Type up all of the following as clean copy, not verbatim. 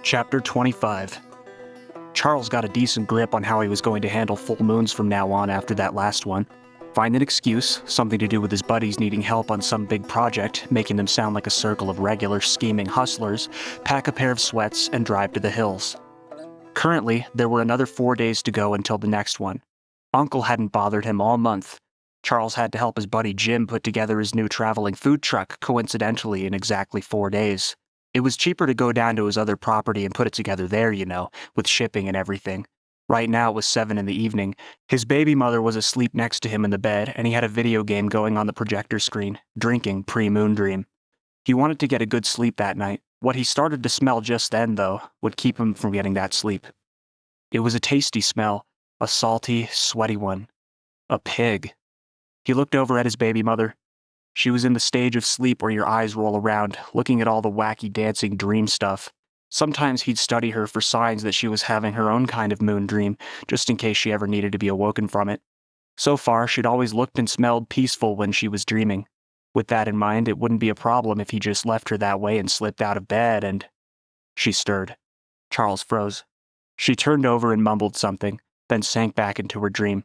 Chapter 25. Charles got a decent grip on how he was going to handle full moons from now on after that last one. Find an excuse, something to do with his buddies needing help on some big project, making them sound like a circle of regular, scheming hustlers, pack a pair of sweats, and drive to the hills. Currently, there were another 4 days to go until the next one. Uncle hadn't bothered him all month. Charles had to help his buddy Jim put together his new traveling food truck, coincidentally, in exactly 4 days. It was cheaper to go down to his other property and put it together there, with shipping and everything. Right now it was 7 in the evening. His baby mother was asleep next to him in the bed, and he had a video game going on the projector screen, drinking pre-moon dream. He wanted to get a good sleep that night. What he started to smell just then, though, would keep him from getting that sleep. It was a tasty smell, a salty, sweaty one. A pig. He looked over at his baby mother. She was in the stage of sleep where your eyes roll around, looking at all the wacky dancing dream stuff. Sometimes he'd study her for signs that she was having her own kind of moon dream, just in case she ever needed to be awoken from it. So far, she'd always looked and smelled peaceful when she was dreaming. With that in mind, it wouldn't be a problem if he just left her that way and slipped out of bed and... She stirred. Charles froze. She turned over and mumbled something, then sank back into her dream.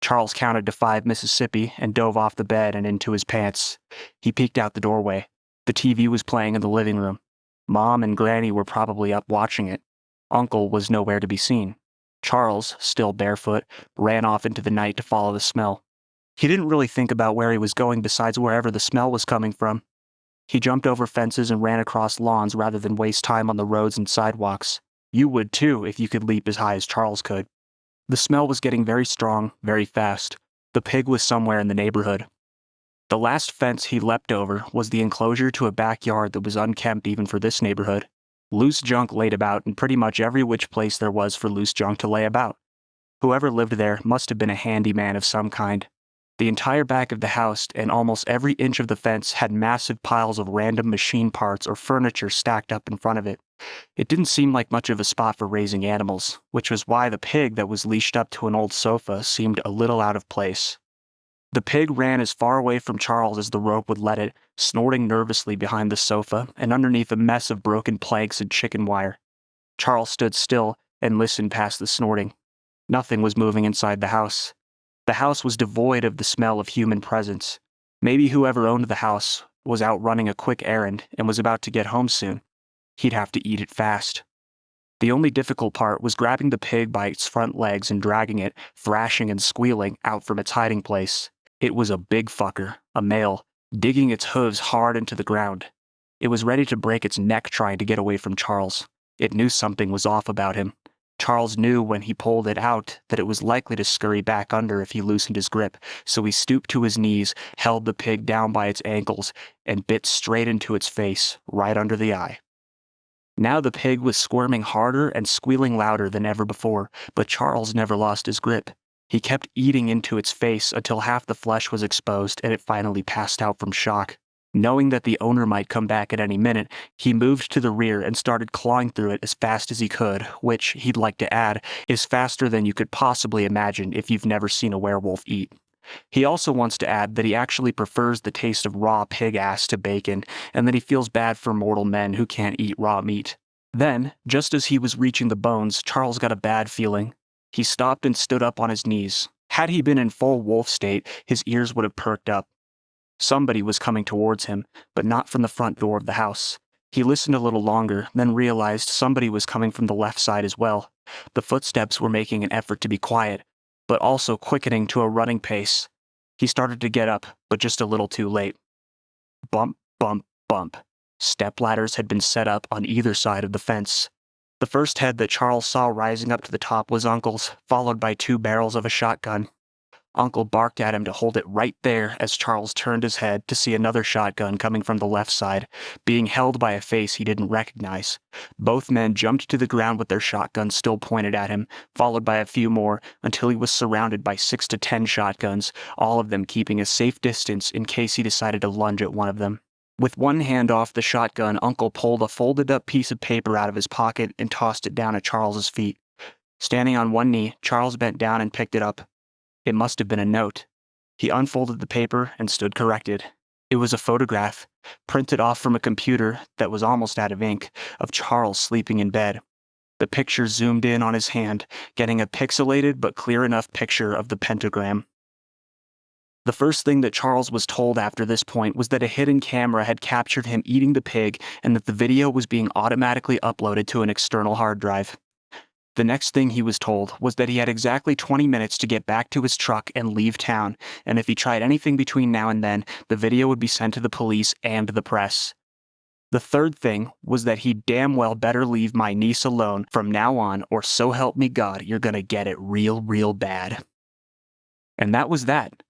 Charles counted to 5 Mississippi and dove off the bed and into his pants. He peeked out the doorway. The TV was playing in the living room. Mom and Granny were probably up watching it. Uncle was nowhere to be seen. Charles, still barefoot, ran off into the night to follow the smell. He didn't really think about where he was going besides wherever the smell was coming from. He jumped over fences and ran across lawns rather than waste time on the roads and sidewalks. You would too if you could leap as high as Charles could. The smell was getting very strong, very fast. The pig was somewhere in the neighborhood. The last fence he leapt over was the enclosure to a backyard that was unkempt even for this neighborhood. Loose junk laid about in pretty much every which place there was for loose junk to lay about. Whoever lived there must have been a handyman of some kind. The entire back of the house and almost every inch of the fence had massive piles of random machine parts or furniture stacked up in front of it. It didn't seem like much of a spot for raising animals, which was why the pig that was leashed up to an old sofa seemed a little out of place. The pig ran as far away from Charles as the rope would let it, snorting nervously behind the sofa and underneath a mess of broken planks and chicken wire. Charles stood still and listened past the snorting. Nothing was moving inside the house. The house was devoid of the smell of human presence. Maybe whoever owned the house was out running a quick errand and was about to get home soon. He'd have to eat it fast. The only difficult part was grabbing the pig by its front legs and dragging it, thrashing and squealing, out from its hiding place. It was a big fucker, a male, digging its hooves hard into the ground. It was ready to break its neck trying to get away from Charles. It knew something was off about him. Charles knew when he pulled it out that it was likely to scurry back under if he loosened his grip, so he stooped to his knees, held the pig down by its ankles, and bit straight into its face, right under the eye. Now the pig was squirming harder and squealing louder than ever before, but Charles never lost his grip. He kept eating into its face until half the flesh was exposed and it finally passed out from shock. Knowing that the owner might come back at any minute, he moved to the rear and started clawing through it as fast as he could, which, he'd like to add, is faster than you could possibly imagine if you've never seen a werewolf eat. He also wants to add that he actually prefers the taste of raw pig ass to bacon, and that he feels bad for mortal men who can't eat raw meat. Then, just as he was reaching the bones, Charles got a bad feeling. He stopped and stood up on his knees. Had he been in full wolf state, his ears would have perked up. Somebody was coming towards him, but not from the front door of the house. He listened a little longer, then realized somebody was coming from the left side as well. The footsteps were making an effort to be quiet, but also quickening to a running pace. He started to get up, but just a little too late. Bump, bump, bump. Step ladders had been set up on either side of the fence. The first head that Charles saw rising up to the top was Uncle's, followed by 2 barrels of a shotgun. Uncle barked at him to hold it right there as Charles turned his head to see another shotgun coming from the left side, being held by a face he didn't recognize. Both men jumped to the ground with their shotguns still pointed at him, followed by a few more, until he was surrounded by 6 to 10 shotguns, all of them keeping a safe distance in case he decided to lunge at one of them. With one hand off the shotgun, Uncle pulled a folded-up piece of paper out of his pocket and tossed it down at Charles's feet. Standing on one knee, Charles bent down and picked it up. It must have been a note. He unfolded the paper and stood corrected. It was a photograph, printed off from a computer that was almost out of ink, of Charles sleeping in bed. The picture zoomed in on his hand, getting a pixelated but clear enough picture of the pentagram. The first thing that Charles was told after this point was that a hidden camera had captured him eating the pig and that the video was being automatically uploaded to an external hard drive. The next thing he was told was that he had exactly 20 minutes to get back to his truck and leave town, and if he tried anything between now and then, the video would be sent to the police and the press. The third thing was that he damn well better leave my niece alone from now on, or so help me God, you're gonna get it real, real bad. And that was that.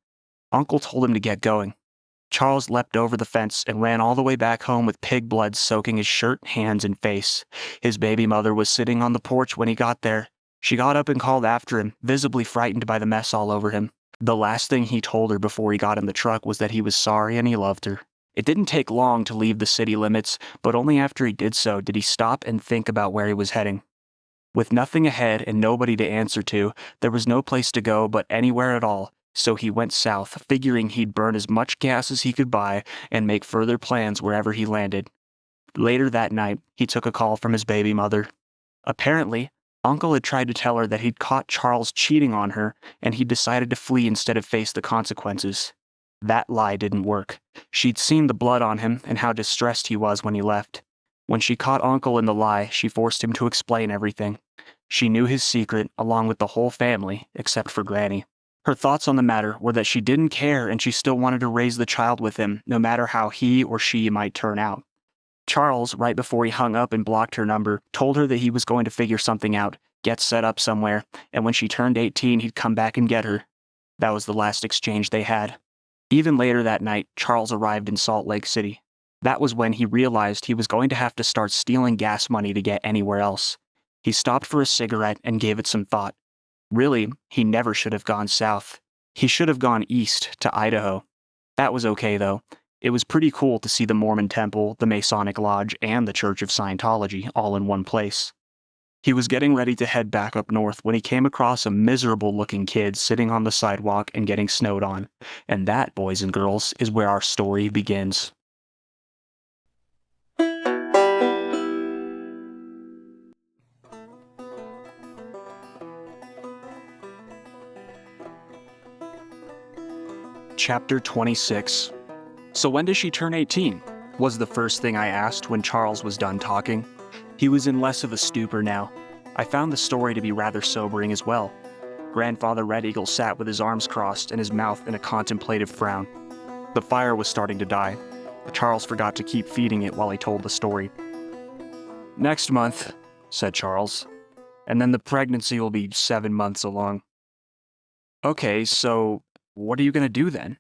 Uncle told him to get going. Charles leapt over the fence and ran all the way back home with pig blood soaking his shirt, hands, and face. His baby mother was sitting on the porch when he got there. She got up and called after him, visibly frightened by the mess all over him. The last thing he told her before he got in the truck was that he was sorry and he loved her. It didn't take long to leave the city limits, but only after he did so did he stop and think about where he was heading. With nothing ahead and nobody to answer to, there was no place to go but anywhere at all. So he went south, figuring he'd burn as much gas as he could buy and make further plans wherever he landed. Later that night, he took a call from his baby mother. Apparently, Uncle had tried to tell her that he'd caught Charles cheating on her, and he'd decided to flee instead of face the consequences. That lie didn't work. She'd seen the blood on him and how distressed he was when he left. When she caught Uncle in the lie, she forced him to explain everything. She knew his secret, along with the whole family, except for Granny. Her thoughts on the matter were that she didn't care and she still wanted to raise the child with him, no matter how he or she might turn out. Charles, right before he hung up and blocked her number, told her that he was going to figure something out, get set up somewhere, and when she turned 18, he'd come back and get her. That was the last exchange they had. Even later that night, Charles arrived in Salt Lake City. That was when he realized he was going to have to start stealing gas money to get anywhere else. He stopped for a cigarette and gave it some thought. Really, he never should have gone south. He should have gone east to Idaho. That was okay, though. It was pretty cool to see the Mormon Temple, the Masonic Lodge, and the Church of Scientology all in one place. He was getting ready to head back up north when he came across a miserable-looking kid sitting on the sidewalk and getting snowed on. And that, boys and girls, is where our story begins. Chapter 26. So when does she turn 18? Was the first thing I asked when Charles was done talking. He was in less of a stupor now. I found the story to be rather sobering as well. Grandfather Red Eagle sat with his arms crossed and his mouth in a contemplative frown. The fire was starting to die. Charles forgot to keep feeding it while he told the story. "Next month," said Charles, "and then the pregnancy will be 7 months along." "Okay, so what are you gonna do then?"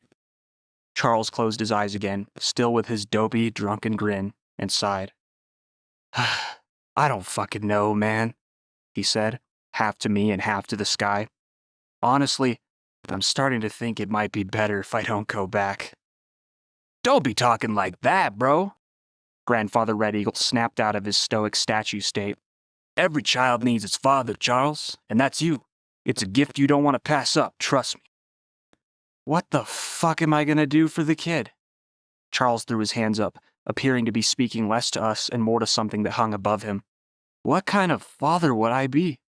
Charles closed his eyes again, still with his dopey, drunken grin, and sighed. "I don't fucking know, man," he said, half to me and half to the sky. "Honestly, I'm starting to think it might be better if I don't go back." "Don't be talking like that, bro," Grandfather Red Eagle snapped out of his stoic statue state. "Every child needs its father, Charles, and that's you. It's a gift you don't want to pass up, trust me." "What the fuck am I gonna do for the kid?" Charles threw his hands up, appearing to be speaking less to us and more to something that hung above him. "What kind of father would I be?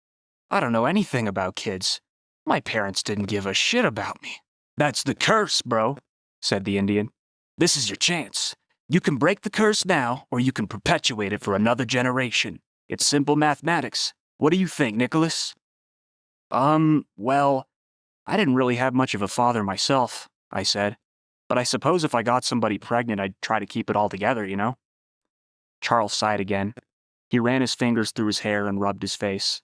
I don't know anything about kids. My parents didn't give a shit about me." "That's the curse, bro," said the Indian. "This is your chance. You can break the curse now, or you can perpetuate it for another generation. It's simple mathematics. What do you think, Nicholas?" Well, I didn't really have much of a father myself," I said. "But I suppose if I got somebody pregnant, I'd try to keep it all together, you know?" Charles sighed again. He ran his fingers through his hair and rubbed his face.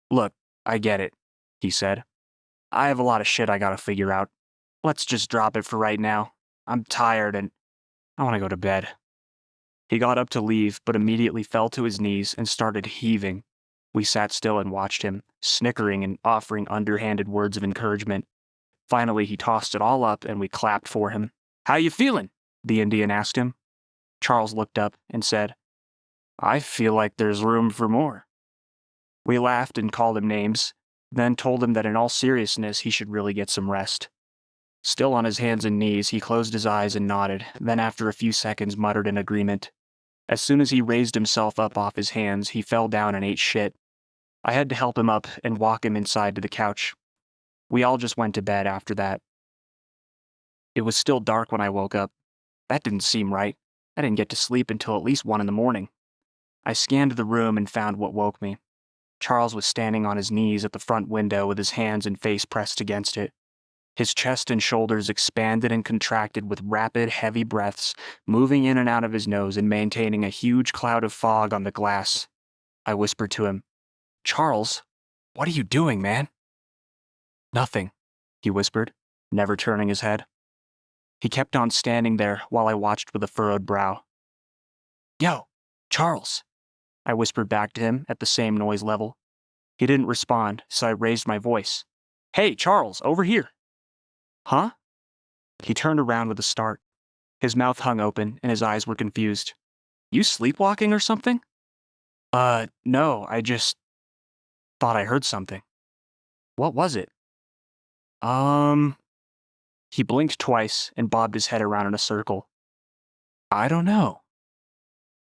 "Look, I get it," he said. "I have a lot of shit I gotta figure out. Let's just drop it for right now. I'm tired and I want to go to bed." He got up to leave, but immediately fell to his knees and started heaving. We sat still and watched him, snickering and offering underhanded words of encouragement. Finally, he tossed it all up and we clapped for him. "How you feeling?" the Indian asked him. Charles looked up and said, "I feel like there's room for more." We laughed and called him names, then told him that in all seriousness he should really get some rest. Still on his hands and knees, he closed his eyes and nodded, then after a few seconds muttered in agreement. As soon as he raised himself up off his hands, he fell down and ate shit. I had to help him up and walk him inside to the couch. We all just went to bed after that. It was still dark when I woke up. That didn't seem right. I didn't get to sleep until at least 1 in the morning. I scanned the room and found what woke me. Charles was standing on his knees at the front window with his hands and face pressed against it. His chest and shoulders expanded and contracted with rapid, heavy breaths, moving in and out of his nose and maintaining a huge cloud of fog on the glass. I whispered to him, "Charles, what are you doing, man?" "Nothing," he whispered, never turning his head. He kept on standing there while I watched with a furrowed brow. "Yo, Charles," I whispered back to him at the same noise level. He didn't respond, so I raised my voice. "Hey, Charles, over here." "Huh?" He turned around with a start. His mouth hung open and his eyes were confused. "You sleepwalking or something?" No, I just thought I heard something." "What was it?" He blinked twice and bobbed his head around in a circle. "I don't know."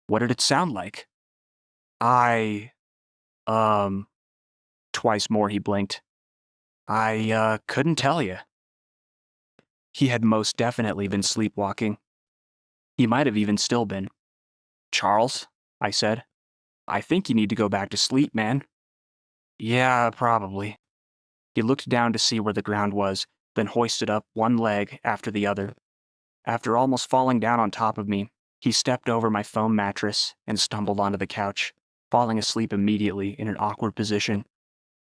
"What did it sound like?" Twice more he blinked. "I couldn't tell you." He had most definitely been sleepwalking. He might have even still been. "Charles," I said, "I think you need to go back to sleep, man." "Yeah, probably." He looked down to see where the ground was, then hoisted up one leg after the other. After almost falling down on top of me, he stepped over my foam mattress and stumbled onto the couch, falling asleep immediately in an awkward position.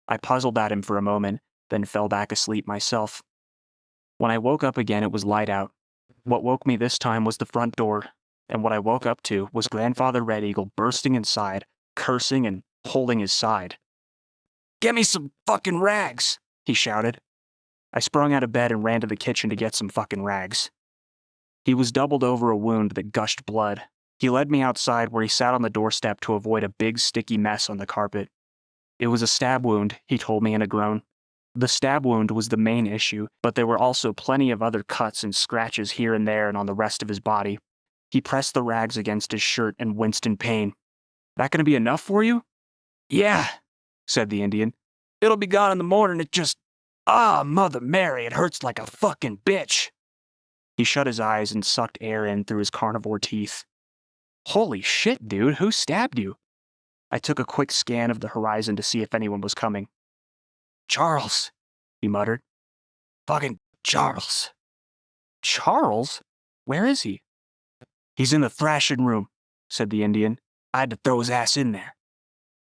I puzzled at him for a moment, then fell back asleep myself. When I woke up again, it was light out. What woke me this time was the front door, and what I woke up to was Grandfather Red Eagle bursting inside, cursing and holding his side. "Get me some fucking rags," he shouted. I sprung out of bed and ran to the kitchen to get some fucking rags. He was doubled over a wound that gushed blood. He led me outside where he sat on the doorstep to avoid a big sticky mess on the carpet. It was a stab wound, he told me in a groan. The stab wound was the main issue, but there were also plenty of other cuts and scratches here and there and on the rest of his body. He pressed the rags against his shirt and winced in pain. "That gonna be enough for you?" "Yeah," said the Indian. "It'll be gone in the morning. It just... Mother Mary, it hurts like a fucking bitch." He shut his eyes and sucked air in through his carnivore teeth. "Holy shit, dude, who stabbed you?" I took a quick scan of the horizon to see if anyone was coming. "Charles," he muttered. "Fucking Charles." "Charles? Where is he?" "He's in the thrashing room," said the Indian. "I had to throw his ass in there."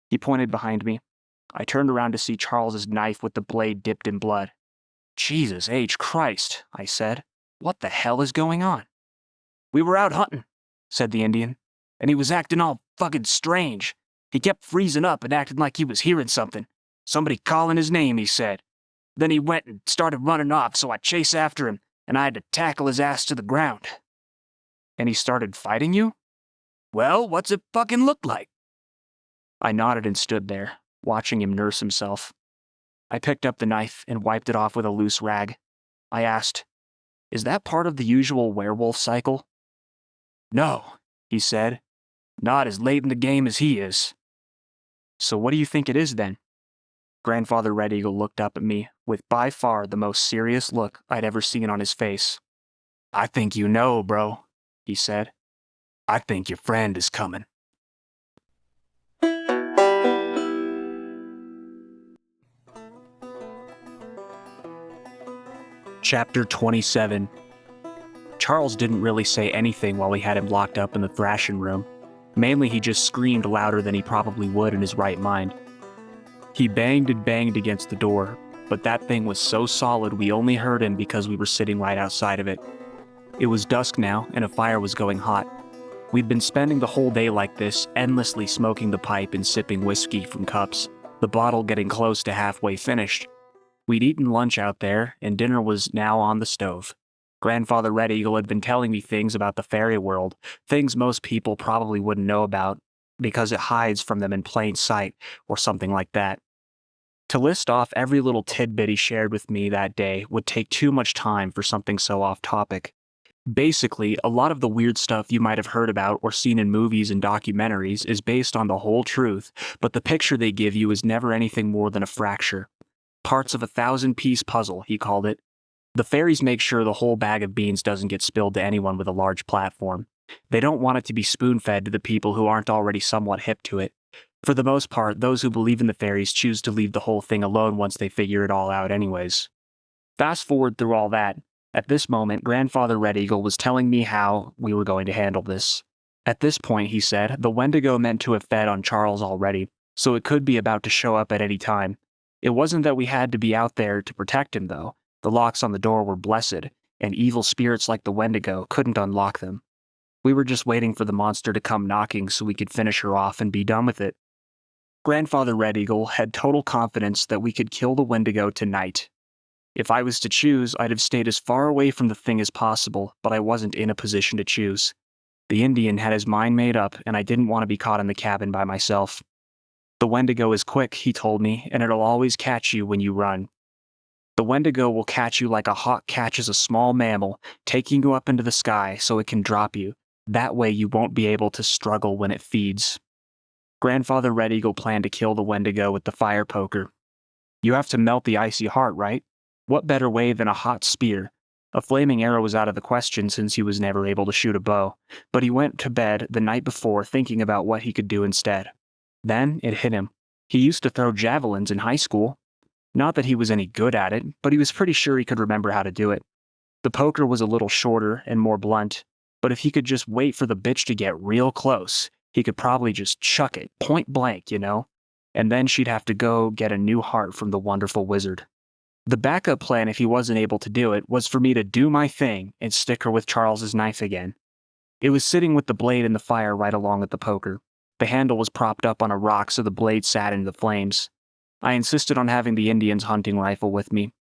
He pointed behind me. I turned around to see Charles's knife with the blade dipped in blood. "Jesus H. Christ," I said. "What the hell is going on?" "We were out hunting," said the Indian, "and he was acting all fucking strange. He kept freezing up and acting like he was hearing something. Somebody calling his name, he said. Then he went and started running off, so I chased after him, and I had to tackle his ass to the ground." "And he started fighting you?" "Well, what's it fucking look like?" I nodded and stood there, watching him nurse himself. I picked up the knife and wiped it off with a loose rag. I asked, "Is that part of the usual werewolf cycle?" "No," he said. "Not as late in the game as he is." "So what do you think it is then?" Grandfather Red Eagle looked up at me with by far the most serious look I'd ever seen on his face. "I think you know, bro," he said. "I think your friend is coming." Chapter 27. Charles didn't really say anything while we had him locked up in the thrashing room. Mainly he just screamed louder than he probably would in his right mind. He banged and banged against the door, but that thing was so solid we only heard him because we were sitting right outside of it. It was dusk now, and a fire was going hot. We'd been spending the whole day like this, endlessly smoking the pipe and sipping whiskey from cups, the bottle getting close to halfway finished. We'd eaten lunch out there, and dinner was now on the stove. Grandfather Red Eagle had been telling me things about the fairy world, things most people probably wouldn't know about, because it hides from them in plain sight, or something like that. To list off every little tidbit he shared with me that day would take too much time for something so off topic. Basically, a lot of the weird stuff you might have heard about or seen in movies and documentaries is based on the whole truth, but the picture they give you is never anything more than a fracture. Parts of a 1,000-piece puzzle, he called it. The fairies make sure the whole bag of beans doesn't get spilled to anyone with a large platform. They don't want it to be spoon-fed to the people who aren't already somewhat hip to it. For the most part, those who believe in the fairies choose to leave the whole thing alone once they figure it all out anyways. Fast forward through all that. At this moment, Grandfather Red Eagle was telling me how we were going to handle this. At this point, he said, the Wendigo meant to have fed on Charles already, so it could be about to show up at any time. It wasn't that we had to be out there to protect him, though. The locks on the door were blessed, and evil spirits like the Wendigo couldn't unlock them. We were just waiting for the monster to come knocking so we could finish her off and be done with it. Grandfather Red Eagle had total confidence that we could kill the Wendigo tonight. If I was to choose, I'd have stayed as far away from the thing as possible, but I wasn't in a position to choose. The Indian had his mind made up, and I didn't want to be caught in the cabin by myself. The Wendigo is quick, he told me, and it'll always catch you when you run. The Wendigo will catch you like a hawk catches a small mammal, taking you up into the sky so it can drop you. That way you won't be able to struggle when it feeds. Grandfather Red Eagle planned to kill the Wendigo with the fire poker. You have to melt the icy heart, right? What better way than a hot spear? A flaming arrow was out of the question since he was never able to shoot a bow, but he went to bed the night before thinking about what he could do instead. Then it hit him. He used to throw javelins in high school. Not that he was any good at it, but he was pretty sure he could remember how to do it. The poker was a little shorter and more blunt, but if he could just wait for the bitch to get real close, he could probably just chuck it, point blank, you know? And then she'd have to go get a new heart from the wonderful wizard. The backup plan, if he wasn't able to do it, was for me to do my thing and stick her with Charles's knife again. It was sitting with the blade in the fire right along with the poker. The handle was propped up on a rock so the blade sat into the flames. I insisted on having the Indian's hunting rifle with me.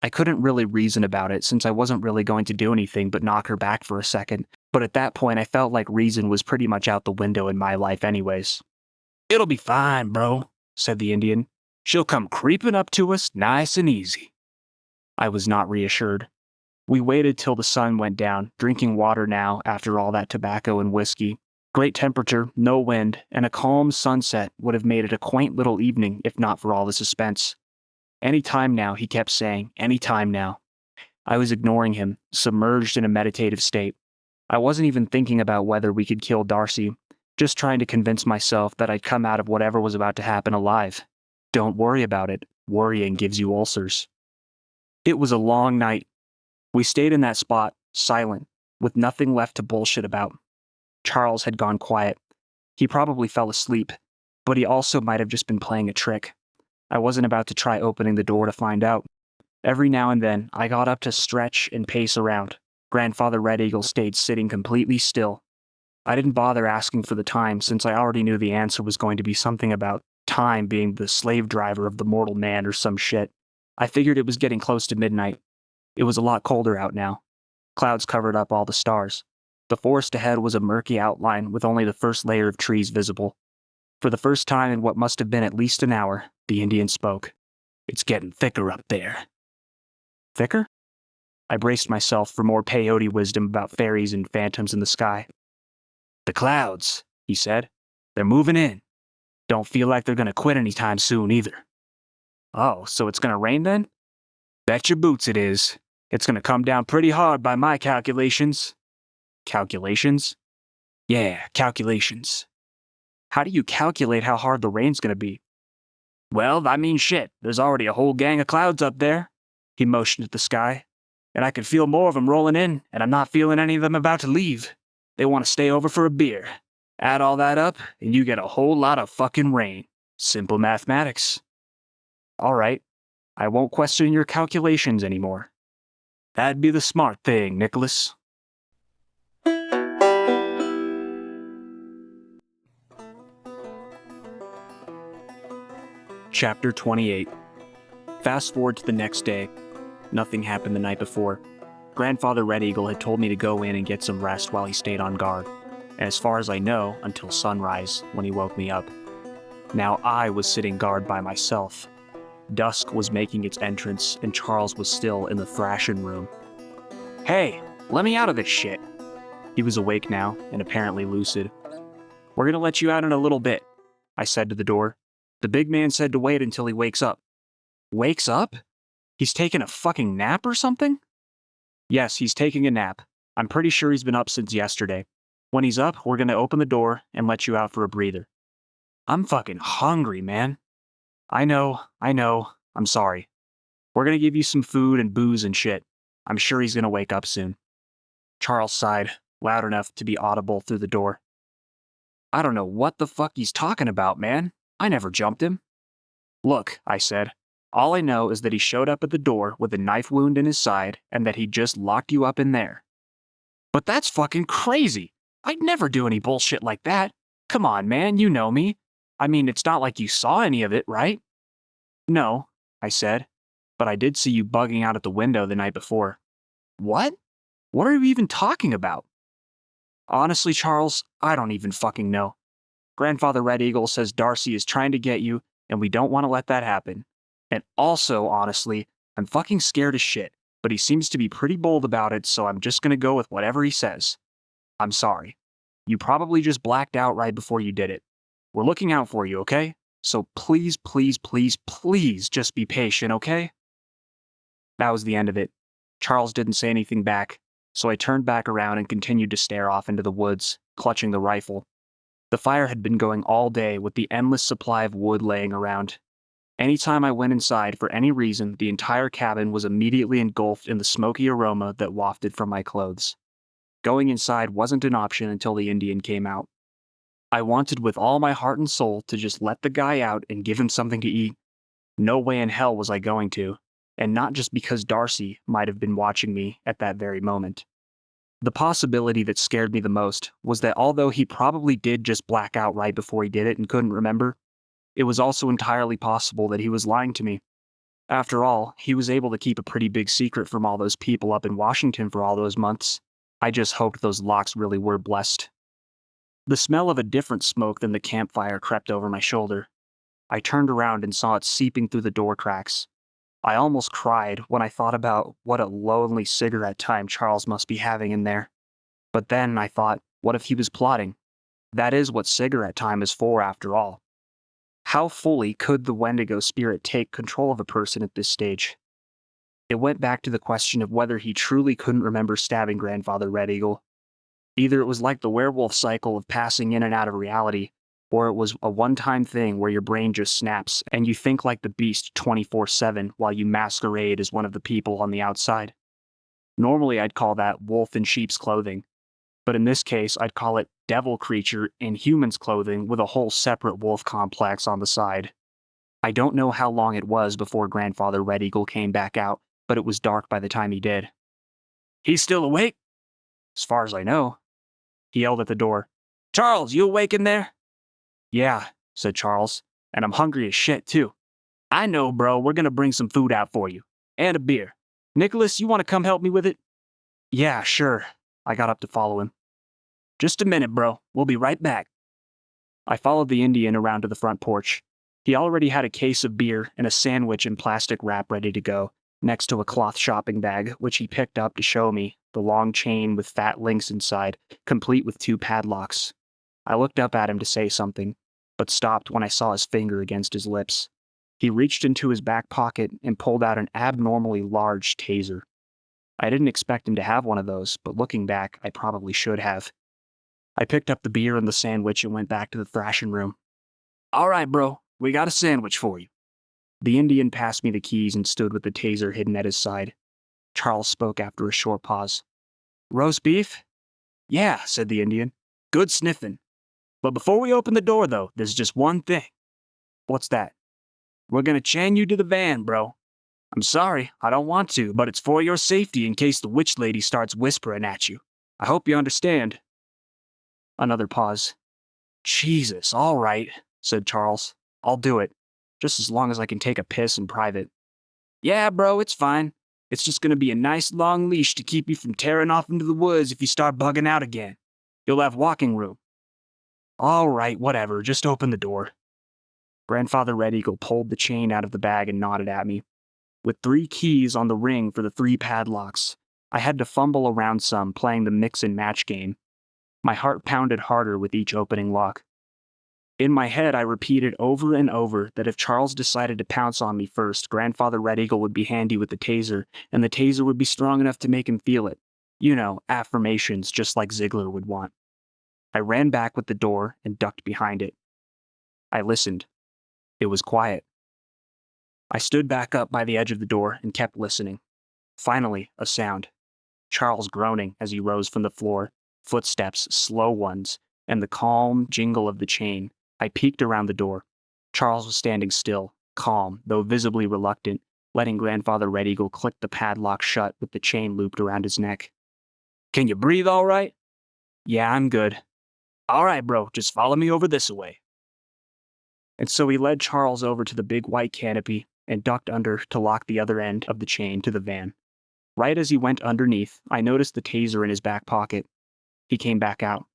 I couldn't really reason about it since I wasn't really going to do anything but knock her back for a second, but at that point I felt like reason was pretty much out the window in my life anyways. "It'll be fine, bro," said the Indian. "She'll come creeping up to us nice and easy." I was not reassured. We waited till the sun went down, drinking water now after all that tobacco and whiskey. Great temperature, no wind, and a calm sunset would have made it a quaint little evening if not for all the suspense. "Any time now," he kept saying, "any time now." I was ignoring him, submerged in a meditative state. I wasn't even thinking about whether we could kill Darcy, just trying to convince myself that I'd come out of whatever was about to happen alive. Don't worry about it. Worrying gives you ulcers. It was a long night. We stayed in that spot, silent, with nothing left to bullshit about. Charles had gone quiet. He probably fell asleep, but he also might have just been playing a trick. I wasn't about to try opening the door to find out. Every now and then, I got up to stretch and pace around. Grandfather Red Eagle stayed sitting completely still. I didn't bother asking for the time since I already knew the answer was going to be something about time being the slave driver of the mortal man or some shit. I figured it was getting close to midnight. It was a lot colder out now. Clouds covered up all the stars. The forest ahead was a murky outline with only the first layer of trees visible. For the first time in what must have been at least an hour, the Indian spoke. "It's getting thicker up there." Thicker? I braced myself for more peyote wisdom about fairies and phantoms in the sky. "The clouds," he said. "They're moving in. Don't feel like they're gonna quit anytime soon either." "Oh, so it's gonna rain then?" "Bet your boots it is. It's gonna come down pretty hard by my calculations." Calculations? Yeah, calculations. How do you calculate how hard the rain's gonna be? "Well, I mean shit, there's already a whole gang of clouds up there." He motioned at the sky. "And I can feel more of them rolling in, and I'm not feeling any of them about to leave. They want to stay over for a beer. Add all that up, and you get a whole lot of fucking rain. Simple mathematics." "All right. I won't question your calculations anymore." "That'd be the smart thing, Nicholas." Chapter 28. Fast forward to the next day. Nothing happened the night before. Grandfather Red Eagle had told me to go in and get some rest while he stayed on guard, and as far as I know, until sunrise, when he woke me up. Now I was sitting guard by myself. Dusk was making its entrance, and Charles was still in the thrashing room. "Hey, let me out of this shit." He was awake now, and apparently lucid. "We're gonna let you out in a little bit," I said to the door. "The big man said to wait until he wakes up." Wakes up? He's taking a fucking nap or something? Yes, he's taking a nap. I'm pretty sure he's been up since yesterday. When he's up, we're gonna open the door and let you out for a breather. I'm fucking hungry, man. I know. I'm sorry. We're gonna give you some food and booze and shit. I'm sure he's gonna wake up soon. Charles sighed, loud enough to be audible through the door. I don't know what the fuck he's talking about, man. I never jumped him. Look, I said. All I know is that he showed up at the door with a knife wound in his side and that he just locked you up in there. But that's fucking crazy. I'd never do any bullshit like that. Come on, man, you know me. I mean, it's not like you saw any of it, right? No, I said, but I did see you bugging out at the window the night before. What? What are you even talking about? Honestly, Charles, I don't even fucking know. Grandfather Red Eagle says Darcy is trying to get you, and we don't want to let that happen. And also, honestly, I'm fucking scared as shit, but he seems to be pretty bold about it, so I'm just gonna go with whatever he says. I'm sorry. You probably just blacked out right before you did it. We're looking out for you, okay? So please, please, please, please just be patient, okay? That was the end of it. Charles didn't say anything back, so I turned back around and continued to stare off into the woods, clutching the rifle. The fire had been going all day with the endless supply of wood laying around. Anytime I went inside for any reason, the entire cabin was immediately engulfed in the smoky aroma that wafted from my clothes. Going inside wasn't an option until the Indian came out. I wanted with all my heart and soul to just let the guy out and give him something to eat. No way in hell was I going to, and not just because Darcy might have been watching me at that very moment. The possibility that scared me the most was that although he probably did just black out right before he did it and couldn't remember, it was also entirely possible that he was lying to me. After all, he was able to keep a pretty big secret from all those people up in Washington for all those months. I just hoped those locks really were blessed. The smell of a different smoke than the campfire crept over my shoulder. I turned around and saw it seeping through the door cracks. I almost cried when I thought about what a lonely cigarette time Charles must be having in there. But then I thought, what if he was plotting? That is what cigarette time is for, after all. How fully could the Wendigo spirit take control of a person at this stage? It went back to the question of whether he truly couldn't remember stabbing Grandfather Red Eagle. Either it was like the werewolf cycle of passing in and out of reality, or it was a one-time thing where your brain just snaps and you think like the beast 24/7 while you masquerade as one of the people on the outside. Normally I'd call that wolf in sheep's clothing, but in this case I'd call it devil creature in human's clothing with a whole separate wolf complex on the side. I don't know how long it was before Grandfather Red Eagle came back out, but it was dark by the time he did. He's still awake? As far as I know. He yelled at the door. Charles, you awake in there? Yeah, said Charles, and I'm hungry as shit too. I know, bro, we're gonna bring some food out for you. And a beer. Nicholas, you wanna come help me with it? Yeah, sure. I got up to follow him. Just a minute, bro. We'll be right back. I followed the Indian around to the front porch. He already had a case of beer and a sandwich in plastic wrap ready to go, next to a cloth shopping bag, which he picked up to show me, the long chain with fat links inside, complete with 2 padlocks. I looked up at him to say something, but stopped when I saw his finger against his lips. He reached into his back pocket and pulled out an abnormally large taser. I didn't expect him to have one of those, but looking back, I probably should have. I picked up the beer and the sandwich and went back to the thrashing room. All right, bro, we got a sandwich for you. The Indian passed me the keys and stood with the taser hidden at his side. Charles spoke after a short pause. Roast beef? Yeah, said the Indian. Good sniffing. But before we open the door, though, there's just one thing. What's that? We're gonna chain you to the van, bro. I'm sorry, I don't want to, but it's for your safety in case the witch lady starts whispering at you. I hope you understand. Another pause. Jesus, all right, said Charles. I'll do it, just as long as I can take a piss in private. Yeah, bro, it's fine. It's just gonna be a nice long leash to keep you from tearing off into the woods if you start bugging out again. You'll have walking room. All right, whatever, just open the door. Grandfather Red Eagle pulled the chain out of the bag and nodded at me. With 3 keys on the ring for the 3 padlocks, I had to fumble around some, playing the mix and match game. My heart pounded harder with each opening lock. In my head, I repeated over and over that if Charles decided to pounce on me first, Grandfather Red Eagle would be handy with the taser, and the taser would be strong enough to make him feel it. You know, affirmations just like Ziegler would want. I ran back with the door and ducked behind it. I listened. It was quiet. I stood back up by the edge of the door and kept listening. Finally, a sound. Charles groaning as he rose from the floor, footsteps, slow ones, and the calm jingle of the chain. I peeked around the door. Charles was standing still, calm, though visibly reluctant, letting Grandfather Red Eagle click the padlock shut with the chain looped around his neck. "Can you breathe all right?" "Yeah, I'm good." "All right, bro, just follow me over this way." And so he led Charles over to the big white canopy and ducked under to lock the other end of the chain to the van. Right as he went underneath, I noticed the taser in his back pocket. He came back out.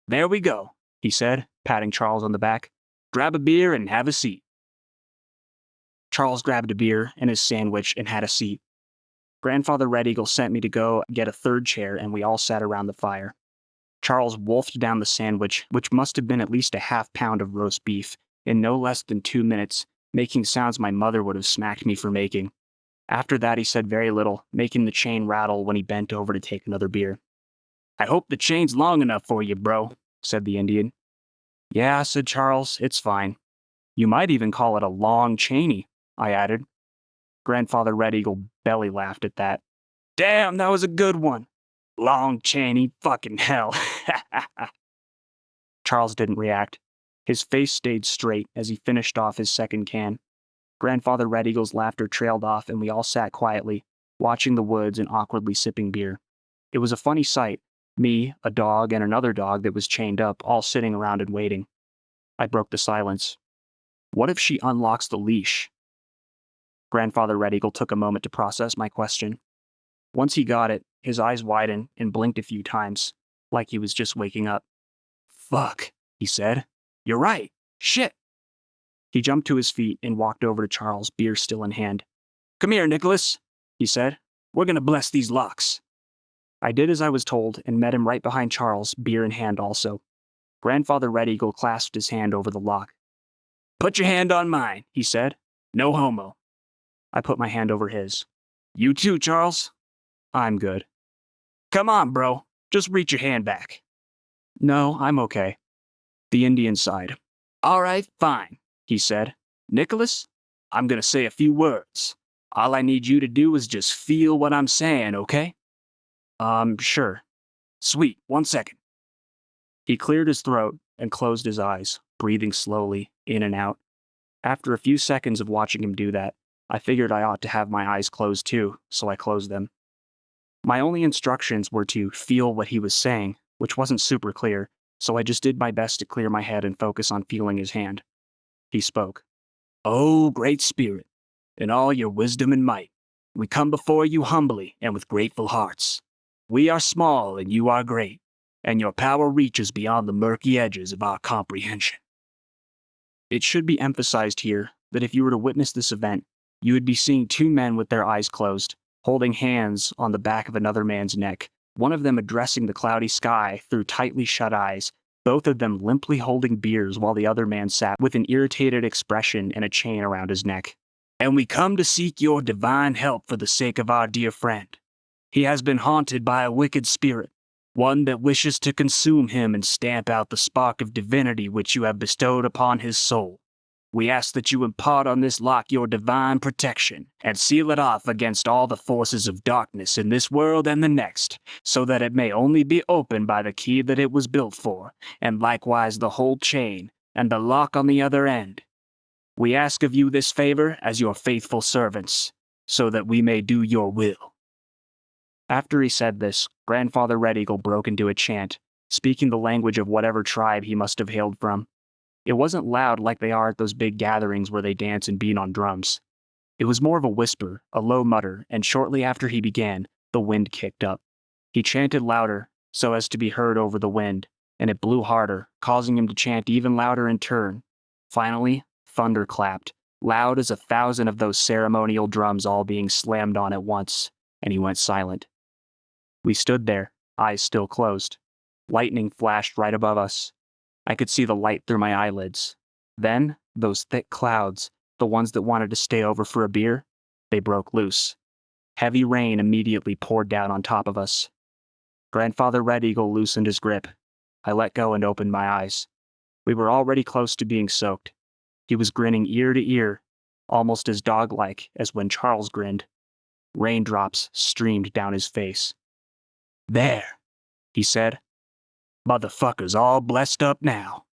"There we go," he said, patting Charles on the back. "Grab a beer and have a seat." Charles grabbed a beer and his sandwich and had a seat. Grandfather Red Eagle sent me to go get a 3rd chair, and we all sat around the fire. Charles wolfed down the sandwich, which must have been at least a half-pound of roast beef, in no less than 2 minutes, making sounds my mother would have smacked me for making. After that, he said very little, making the chain rattle when he bent over to take another beer. "I hope the chain's long enough for you, bro," said the Indian. "Yeah," said Charles, "it's fine." "You might even call it a long chainy," I added. Grandfather Red Eagle belly laughed at that. "Damn, that was a good one. Long chainy, fucking hell." Charles didn't react. His face stayed straight as he finished off his 2nd can. Grandfather Red Eagle's laughter trailed off, and we all sat quietly, watching the woods and awkwardly sipping beer. It was a funny sight, me, a dog, and another dog that was chained up, all sitting around and waiting. I broke the silence. What if she unlocks the leash? Grandfather Red Eagle took a moment to process my question. Once he got it, his eyes widened and blinked a few times, like he was just waking up. "Fuck," he said. "You're right. Shit." He jumped to his feet and walked over to Charles, beer still in hand. "Come here, Nicholas," he said. "We're gonna bless these locks." I did as I was told and met him right behind Charles, beer in hand also. Grandfather Red Eagle clasped his hand over the lock. "Put your hand on mine," he said. "No homo." I put my hand over his. "You too, Charles?" "I'm good." "Come on, bro. Just reach your hand back." "No, I'm okay." The Indian sighed. "All right, fine," he said. "Nicholas, I'm gonna say a few words. All I need you to do is just feel what I'm saying, okay?" Sure." "Sweet, 1 second." He cleared his throat and closed his eyes, breathing slowly, in and out. After a few seconds of watching him do that, I figured I ought to have my eyes closed too, so I closed them. My only instructions were to feel what he was saying, which wasn't super clear, so I just did my best to clear my head and focus on feeling his hand. He spoke. "Oh, great spirit, in all your wisdom and might, we come before you humbly and with grateful hearts. We are small and you are great, and your power reaches beyond the murky edges of our comprehension." It should be emphasized here that if you were to witness this event, you would be seeing 2 men with their eyes closed, holding hands on the back of another man's neck, one of them addressing the cloudy sky through tightly shut eyes, both of them limply holding beers while the other man sat with an irritated expression and a chain around his neck. "And we come to seek your divine help for the sake of our dear friend. He has been haunted by a wicked spirit, one that wishes to consume him and stamp out the spark of divinity which you have bestowed upon his soul. We ask that you impart on this lock your divine protection, and seal it off against all the forces of darkness in this world and the next, so that it may only be opened by the key that it was built for, and likewise the whole chain, and the lock on the other end. We ask of you this favor as your faithful servants, so that we may do your will." After he said this, Grandfather Red Eagle broke into a chant, speaking the language of whatever tribe he must have hailed from. It wasn't loud like they are at those big gatherings where they dance and beat on drums. It was more of a whisper, a low mutter, and shortly after he began, the wind kicked up. He chanted louder, so as to be heard over the wind, and it blew harder, causing him to chant even louder in turn. Finally, Thunder clapped, loud as 1,000 of those ceremonial drums all being slammed on at once, and he went silent. We stood there, eyes still closed. Lightning flashed right above us. I could see the light through my eyelids. Then, those thick clouds, the ones that wanted to stay over for a beer, they broke loose. Heavy rain immediately poured down on top of us. Grandfather Red Eagle loosened his grip. I let go and opened my eyes. We were already close to being soaked. He was grinning ear to ear, almost as dog-like as when Charles grinned. Raindrops streamed down his face. "There," he said. "Motherfucker's all blessed up now."